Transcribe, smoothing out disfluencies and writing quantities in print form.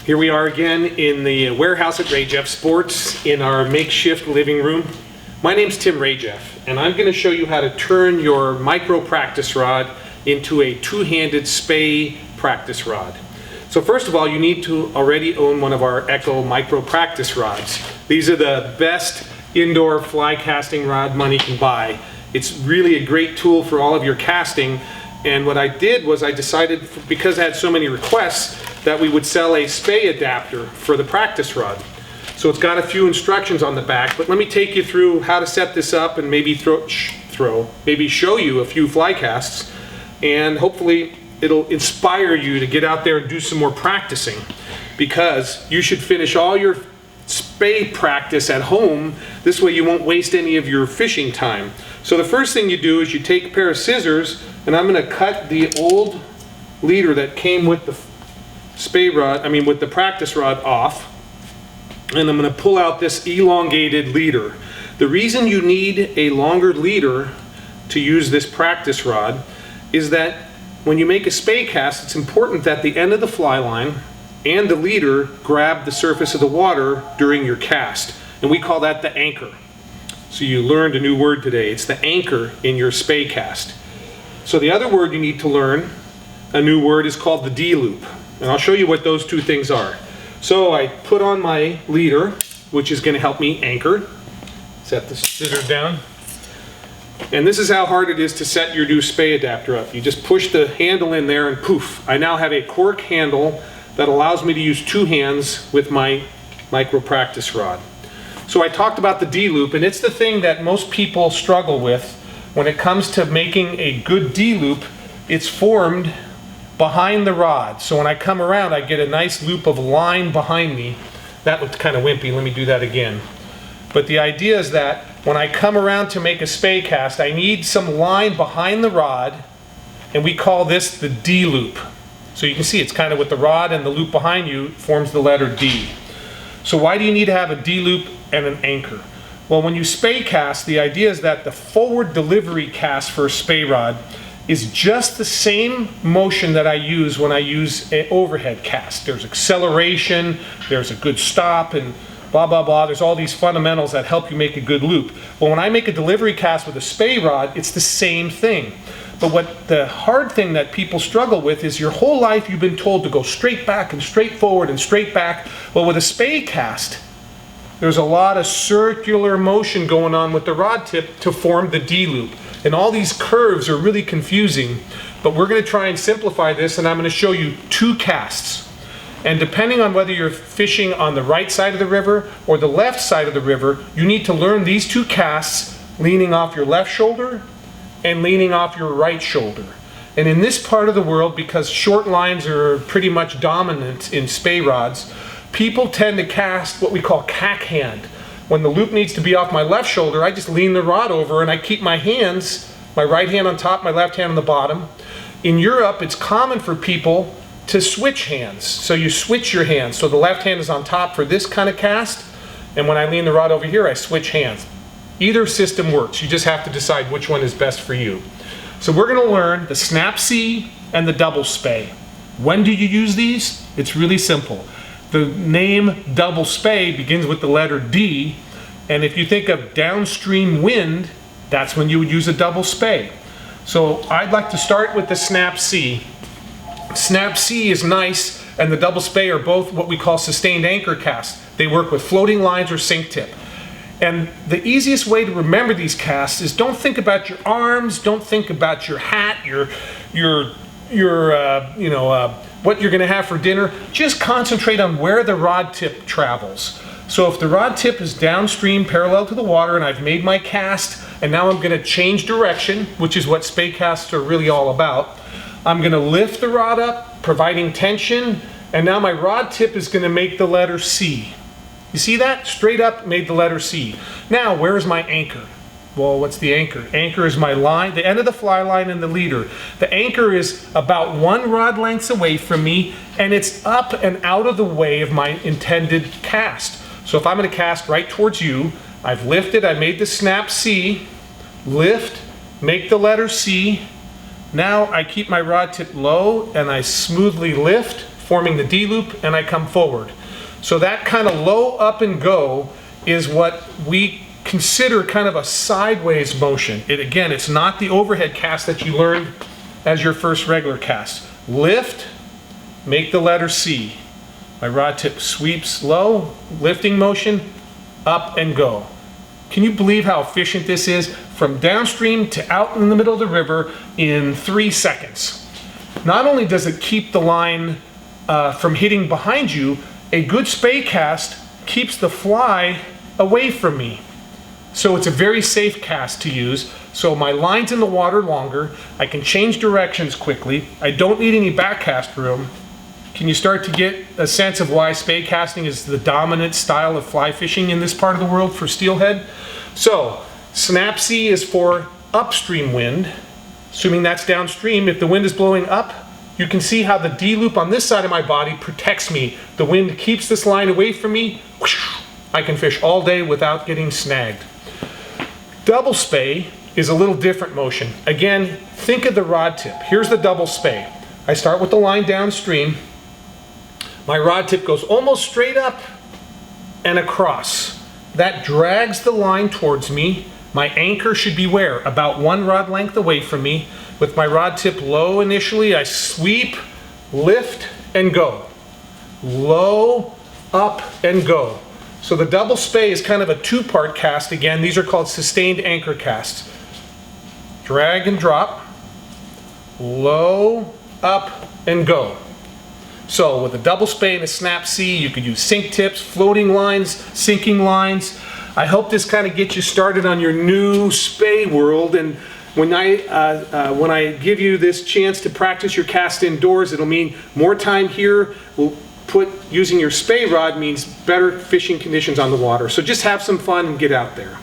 Here we are again in the warehouse at Ray Jeff Sports in our makeshift living room. My name's Tim Ray Jeff, and I'm going to show you how to turn your micro practice rod into a two-handed Spey practice rod. So first of all, you need to already own one of our Echo micro practice rods. These are the best indoor fly casting rod money can buy. It's really a great tool for all of your casting. And what I did was I decided, because I had so many requests, that we would sell a Spey adapter for the practice rod. So it's got a few instructions on the back, but let me take you through how to set this up and maybe maybe show you a few fly casts, and hopefully it'll inspire you to get out there and do some more practicing, because you should finish all your Spey practice at home. This way you won't waste any of your fishing time. So the first thing you do is you take a pair of scissors, and I'm going to cut the old leader that came with the Spey rod, with the practice rod off, and I'm going to pull out this elongated leader. The reason you need a longer leader to use this practice rod is that when you make a Spey cast, it's important that the end of the fly line and the leader grab the surface of the water during your cast, and we call that the anchor. So you learned a new word today. It's the anchor in your Spey cast. So the other word you need to learn, a new word, is called the D-loop. And I'll show you what those two things are. So I put on my leader, which is going to help me anchor. Set the scissors down. And this is how hard it is to set your new Spey adapter up. You just push the handle in there and poof. I now have a cork handle that allows me to use two hands with my micro practice rod. So I talked about the D-loop, and it's the thing that most people struggle with when it comes to making a good D-loop. It's formed behind the rod. So when I come around, I get a nice loop of line behind me. That looked kind of wimpy. Let me do that again. But the idea is that when I come around to make a Spey cast, I need some line behind the rod, and we call this the D-loop. So you can see it's kind of with the rod and the loop behind you forms the letter D. So why do you need to have a D-loop and an anchor? Well, when you Spey cast, the idea is that the forward delivery cast for a Spey rod is just the same motion that I use when I use an overhead cast. There's acceleration, there's a good stop, and blah, blah, blah. There's all these fundamentals that help you make a good loop. But when I make a delivery cast with a Spey rod, it's the same thing. But what the hard thing that people struggle with is your whole life you've been told to go straight back and straight forward and straight back. Well, with a Spey cast, there's a lot of circular motion going on with the rod tip to form the D-loop. And all these curves are really confusing, but we're going to try and simplify this, and I'm going to show you two casts. And depending on whether you're fishing on the right side of the river or the left side of the river, you need to learn these two casts leaning off your left shoulder and leaning off your right shoulder. And in this part of the world, because short lines are pretty much dominant in Spey rods, people tend to cast what we call cack hand. When the loop needs to be off my left shoulder, I just lean the rod over and I keep my hands, my right hand on top, my left hand on the bottom. In Europe, it's common for people to switch hands. So you switch your hands. So the left hand is on top for this kind of cast, and when I lean the rod over here, I switch hands. Either system works. You just have to decide which one is best for you. So we're going to learn the snap C and the double Spey. When do you use these? It's really simple. The name double Spey begins with the letter D, and if you think of downstream wind, that's when you would use a double Spey. So I'd like to start with the snap C. Snap C is nice, and the double Spey are both what we call sustained anchor casts. They work with floating lines or sink tip. And the easiest way to remember these casts is don't think about your arms, don't think about your hat, what you're going to have for dinner. Just concentrate on where the rod tip travels. So if the rod tip is downstream parallel to the water and I've made my cast and now I'm going to change direction, which is what Spey casts are really all about, I'm going to lift the rod up, providing tension, and now my rod tip is going to make the letter C. You see that? Straight up made the letter C. Now, where is my anchor? Well, what's the anchor? Anchor is my line, the end of the fly line and the leader. The anchor is about 1 rod length away from me, and it's up and out of the way of my intended cast. So if I'm going to cast right towards you, I've lifted, I made the snap C, lift, make the letter C. Now I keep my rod tip low and I smoothly lift forming the D loop, and I come forward. So that kind of low up and go is what we consider kind of a sideways motion. Again, it's not the overhead cast that you learned as your first regular cast. Lift, make the letter C. My rod tip sweeps low, lifting motion, up and go. Can you believe how efficient this is? From downstream to out in the middle of the river in 3 seconds. Not only does it keep the line from hitting behind you, a good spay cast keeps the fly away from me. So it's a very safe cast to use. So my line's in the water longer, I can change directions quickly, I don't need any back cast room. Can you start to get a sense of why spay casting is the dominant style of fly fishing in this part of the world for steelhead? So, snap C is for upstream wind, assuming that's downstream. If the wind is blowing up, you can see how the D loop on this side of my body protects me. The wind keeps this line away from me. I can fish all day without getting snagged. Double spay is a little different motion. Again, think of the rod tip. Here's the double spay. I start with the line downstream. My rod tip goes almost straight up and across. That drags the line towards me. My anchor should be where? About 1 rod length away from me. With my rod tip low initially, I sweep, lift, and go. Low, up, and go. So the double spay is kind of a 2-part cast. Again, these are called sustained anchor casts. Drag and drop, low, up, and go. So with a double spay and a snap C, you could use sink tips, floating lines, sinking lines. I hope this kind of gets you started on your new spay world. And when I give you this chance to practice your cast indoors, it'll mean more time here. Using your spay rod means better fishing conditions on the water. So just have some fun and get out there.